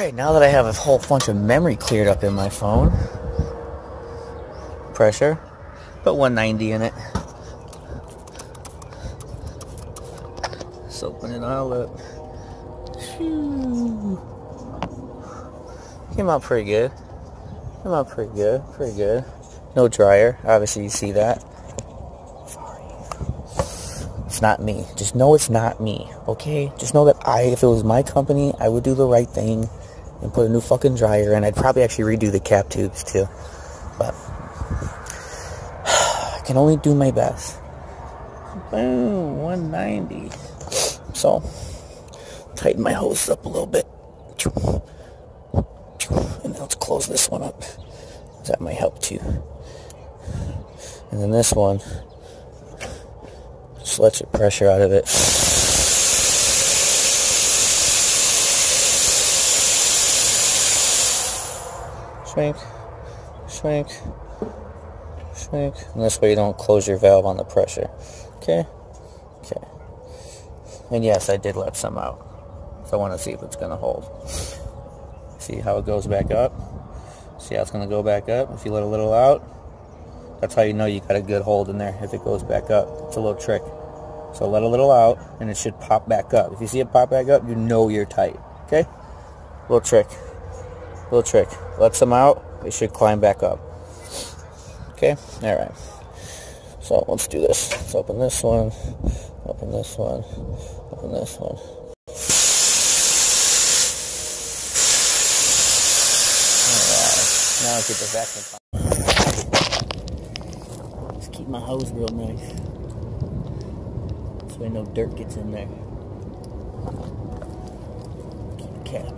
Alright, now that I have a whole bunch of memory cleared up in my phone, pressure, put 190 in it. Just open it all up. Came out pretty good. Came out pretty good, pretty good. No dryer, obviously you see that. Sorry. It's not me. Just know it's not me, okay? Just know that if it was my company, I would do the right thing and put a new fucking dryer in. I'd probably actually redo the cap tubes too. But I can only do my best. Boom, 190. So, tighten my hose up a little bit. And then let's close this one up. That might help too. And then this one, just lets your pressure out of it. Shrink, shrink, shrink. And this way you don't close your valve on the pressure. Okay? Okay. And yes, I did let some out. So I want to see if it's going to hold. See how it goes back up? See how it's going to go back up? If you let a little out, that's how you know you got a good hold in there, if it goes back up. It's a little trick. So let a little out, and it should pop back up. If you see it pop back up, you know you're tight. Okay? Little trick. Little trick. Let some out, it should climb back up. Okay? Alright. So let's do this. Let's open this one. Open this one. Open this one. Now I get the vacuum pump. Let's keep my hose real nice, so no dirt gets in there. Keep the cap.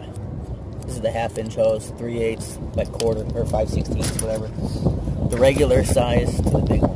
This is the 1/2-inch hose, 3/8 by quarter or 5/16, whatever. The regular size to the big one.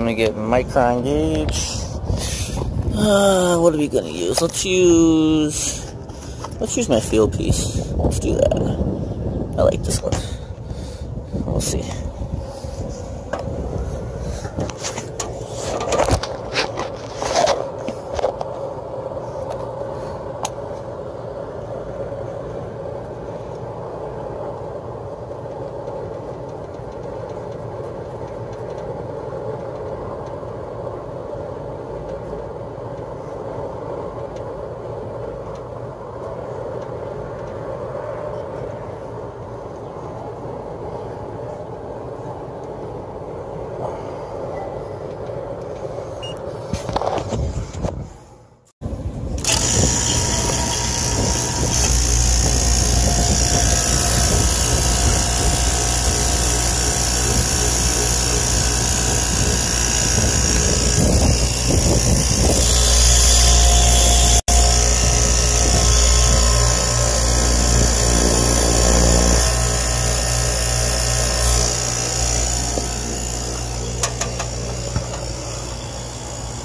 gonna get micron gauge. What are we gonna use? Let's use my field piece. Let's do that. I like this one. We'll see.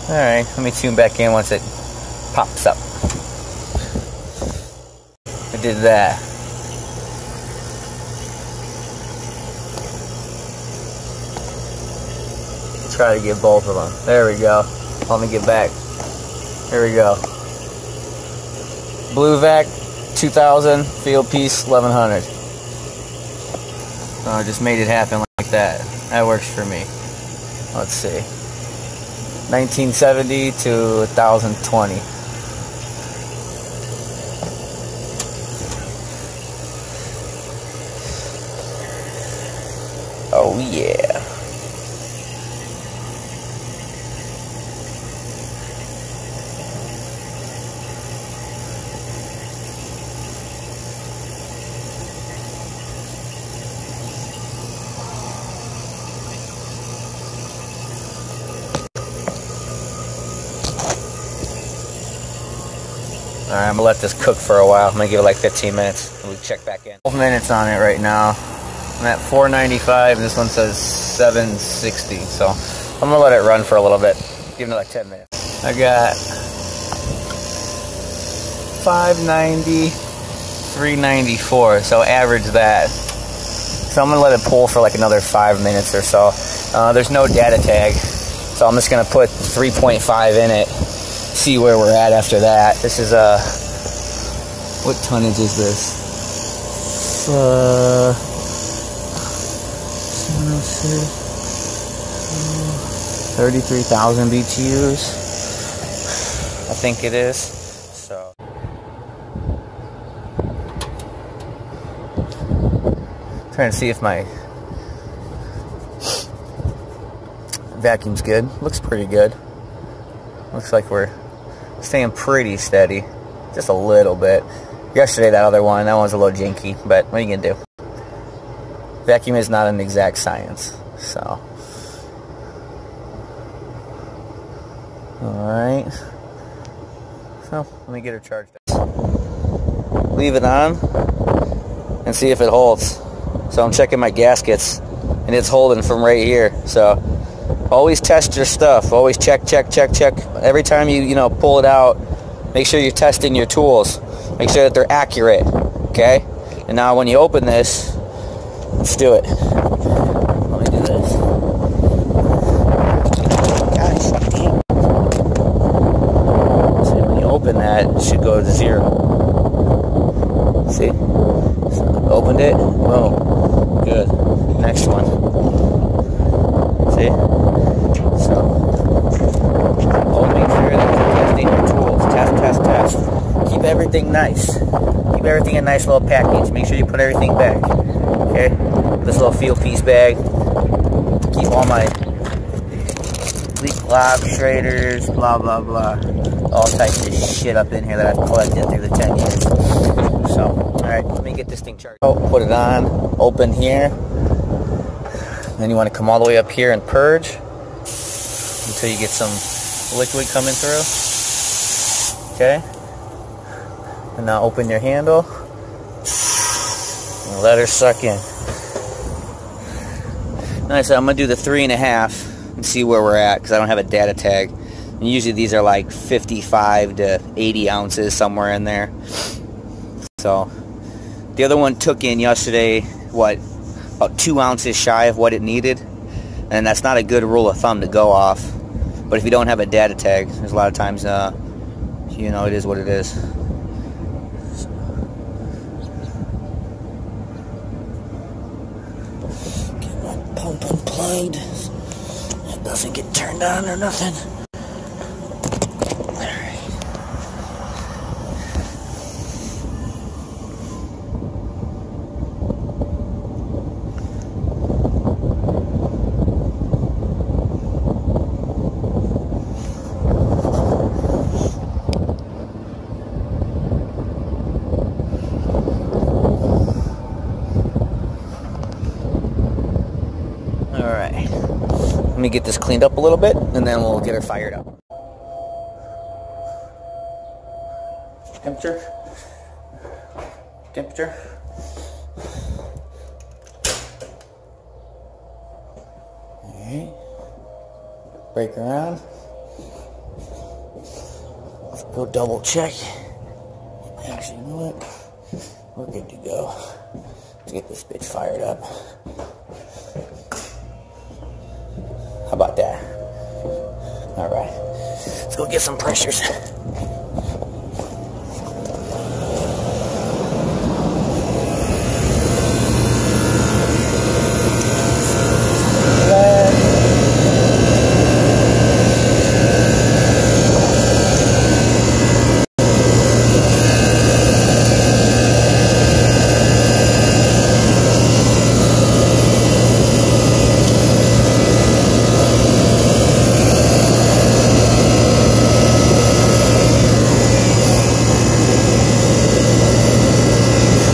Alright, let me tune back in once it pops up. I did that. Try to get both of them. There we go. Let me get back. Here we go. Blue Hvac 2000, field piece 1100. So I just made it happen like that. That works for me. Let's see. 1970 to 1020. Oh yeah. Alright, I'm gonna let this cook for a while. I'm gonna give it like 15 minutes. We'll check back in. 12 minutes on it right now. I'm at 495. This one says 760. So I'm gonna let it run for a little bit. Give it like 10 minutes. I got 590, 394. So average that. So I'm gonna let it pull for like another 5 minutes or so. There's no data tag, so I'm just gonna put 3.5 in it. See where we're at after that. This is what tonnage is this? 33,000 BTUs, I think it is. So trying to see if my vacuum's good. Looks pretty good. Looks like we're staying pretty steady, just a little bit. Yesterday, that other one, that one's a little janky, but what are you gonna do? Vacuum is not an exact science, so. Alright. So, let me get her charged up. Leave it on and see if it holds. So I'm checking my gaskets, and it's holding from right here, so. Always test your stuff. Always check. Every time you pull it out, make sure you're testing your tools. Make sure that they're accurate. Okay? And now when you open this, let's do it. Let me do this. Gosh damn. See, when you open that, it should go to 0. See? So opened it. Boom. Good. Next one. See? So, always make sure that you're testing your tools. Test. Keep everything nice. Keep everything in a nice little package. Make sure you put everything back. Okay? This little field piece bag. Keep all my leak lock, shraders, blah, blah, blah. All types of shit up in here that I've collected through the 10 years. So, alright, let me get this thing charged. Put it on, open here. Then you want to come all the way up here and purge until you get some liquid coming through. Okay? And now open your handle and let her suck in. Nice, I'm going to do the 3.5. and see where we're at, because I don't have a data tag. And usually these are like 55 to 80 ounces, somewhere in there. So the other one took in yesterday, what, about 2 ounces shy of what it needed. And that's not a good rule of thumb to go off. But if you don't have a data tag, there's a lot of times, you know, it is what it is. Get my pump unplugged. It doesn't get turned on or nothing. Alright, let me get this cleaned up a little bit, and then we'll get her fired up. Temperature. Temperature. Alright. Break around. Let's go double check. Actually, you know what? We're good to go. Let's get this bitch fired up. How about that? Alright. Let's go get some pressures.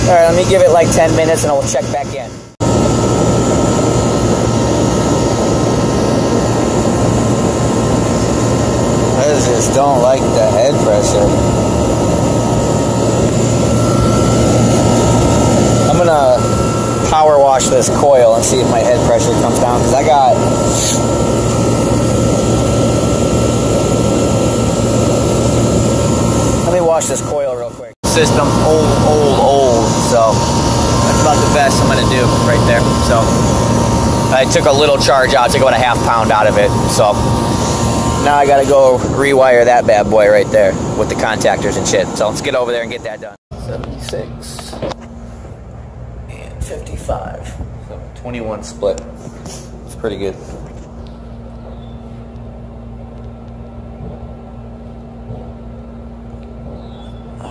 Alright, let me give it like 10 minutes and I will check back in. I just don't like the head pressure. I'm gonna power wash this coil and see if my head pressure comes down, because I got... Let me wash this coil real quick. System old, so that's about the best I'm gonna do right there. So I took a little charge out, took about a ½ pound out of it, so now I gotta go rewire that bad boy right there with the contactors and shit. So let's get over there and get that done. 76 and 55, so 21 split. It's pretty good.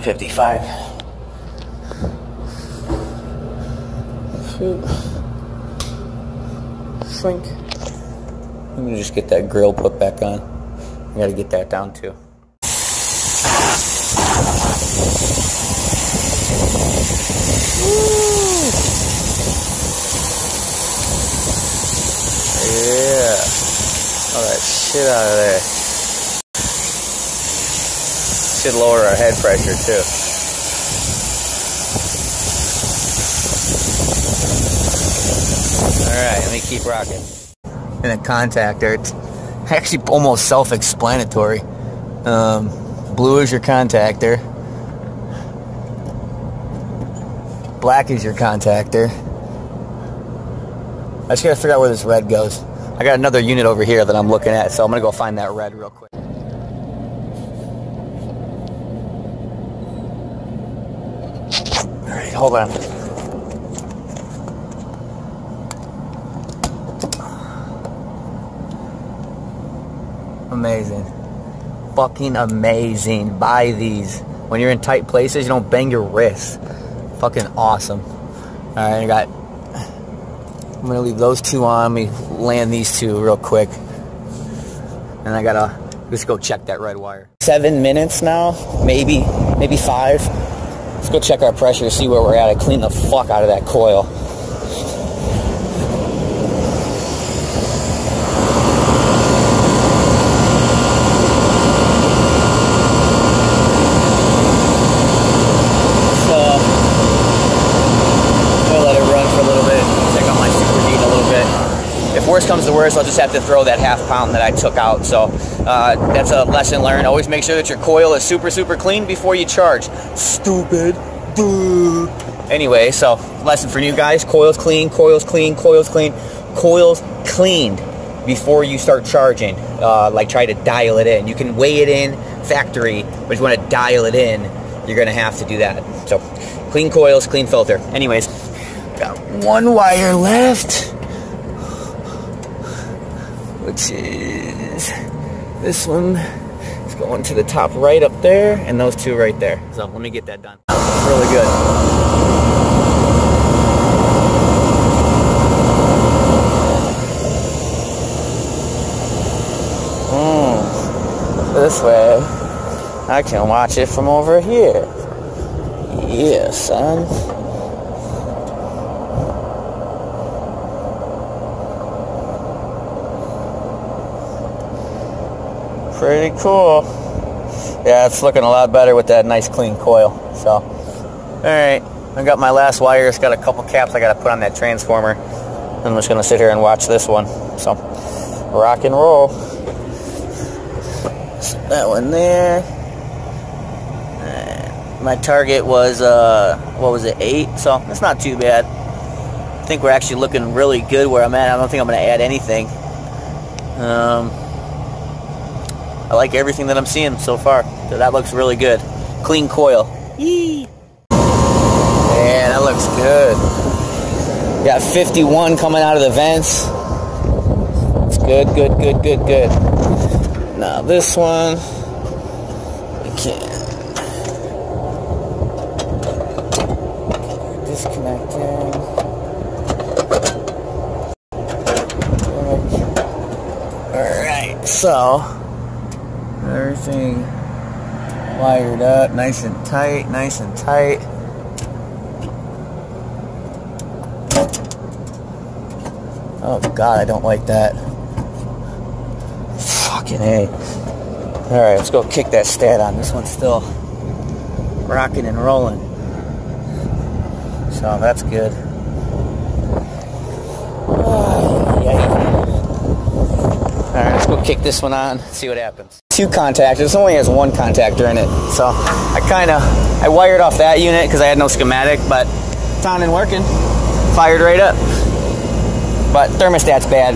$55. Shrink. Let me just get that grill put back on. I gotta get that down too. Woo. Yeah. All that shit out of there. Should lower our head pressure too. Alright, let me keep rocking. And a contactor. It's actually almost self-explanatory. Blue is your contactor. Black is your contactor. I just gotta figure out where this red goes. I got another unit over here that I'm looking at, so I'm gonna go find that red real quick. Alright, hold on. Amazing. Fucking amazing. Buy these. When you're in tight places, you don't bang your wrists. Fucking awesome. Alright, I'm gonna leave those two on. Let me land these two real quick. And I gotta just go check that red wire. 7 minutes now, maybe 5. Let's go check our pressure, see where we're at. I cleaned the fuck out of that coil. So, I'm gonna let it run for a little bit, check out my super heat a little bit. If worse comes to worse, worse, I'll just have to throw that ½ pound that I took out. So that's a lesson learned. Always make sure that your coil is super, super clean before you charge. Stupid. Boo. Anyway, so lesson for you guys. Coils clean, coils clean, coils clean. Coils cleaned before you start charging. Like try to dial it in. You can weigh it in factory, but if you want to dial it in, you're going to have to do that. So clean coils, clean filter. Anyways, got one wire left, which is this one. It's going to the top right up there, and those two right there. So let me get that done. It's really good. This way, I can watch it from over here. Yeah, son. Pretty cool. Yeah, it's looking a lot better with that nice clean coil. So, alright, I got my last wire. It's got a couple caps I got to put on that transformer. I'm just going to sit here and watch this one. So, rock and roll. So that one there. My target was, what was it, 8? So, it's not too bad. I think we're actually looking really good where I'm at. I don't think I'm going to add anything. I like everything that I'm seeing so far. So that looks really good. Clean coil. Yee! Yeah, that looks good. Got 51 coming out of the vents. It's good, good, good, good, good. Now this one, we can't. Disconnecting. Alright, so everything wired up, nice and tight, nice and tight. Oh God, I don't like that. Fucking A. Alright, let's go kick that stat on. This one's still rocking and rolling. So that's good. Alright, let's go kick this one on, see what happens. 2 contactors, this only has 1 contactor in it. So I wired off that unit because I had no schematic, but it's on and working. Fired right up. But thermostat's bad,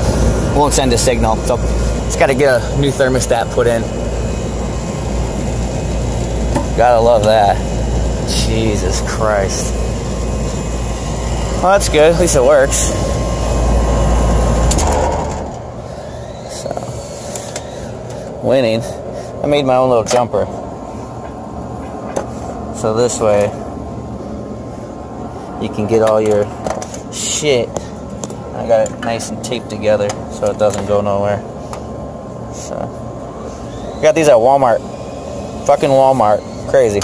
won't send a signal. So just gotta get a new thermostat put in. Gotta love that. Jesus Christ. Well, that's good, at least it works. Winning. I made my own little jumper. So this way you can get all your shit. I got it nice and taped together so it doesn't go nowhere. So I got these at Walmart. Fucking Walmart. Crazy.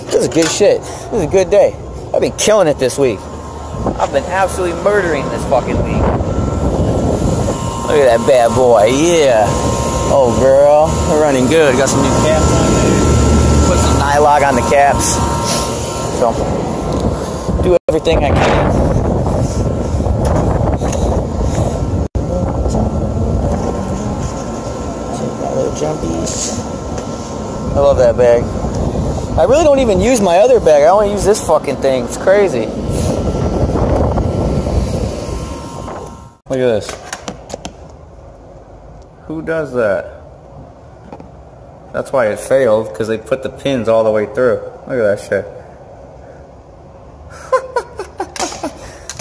This is good shit. This is a good day. I've been killing it this week. I've been absolutely murdering this fucking week. Look at that bad boy, yeah. Oh, girl, they're running good. Got some new caps on there. Put some nylon on the caps. So, do everything I can. Take my little jumpies. I love that bag. I really don't even use my other bag. I only use this fucking thing. It's crazy. Look at this. Who does that? That's why it failed, because they put the pins all the way through. Look at that shit.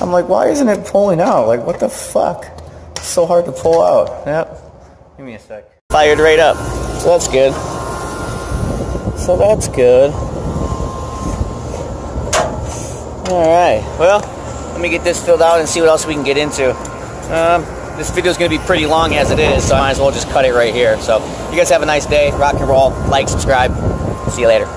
I'm like, why isn't it pulling out? Like, what the fuck? It's so hard to pull out. Yep. Give me a sec. Fired right up. So that's good. So that's good. Alright. Well, let me get this filled out and see what else we can get into. This video is going to be pretty long as it is, so I might as well just cut it right here. So, you guys have a nice day. Rock and roll. Like, subscribe. See you later.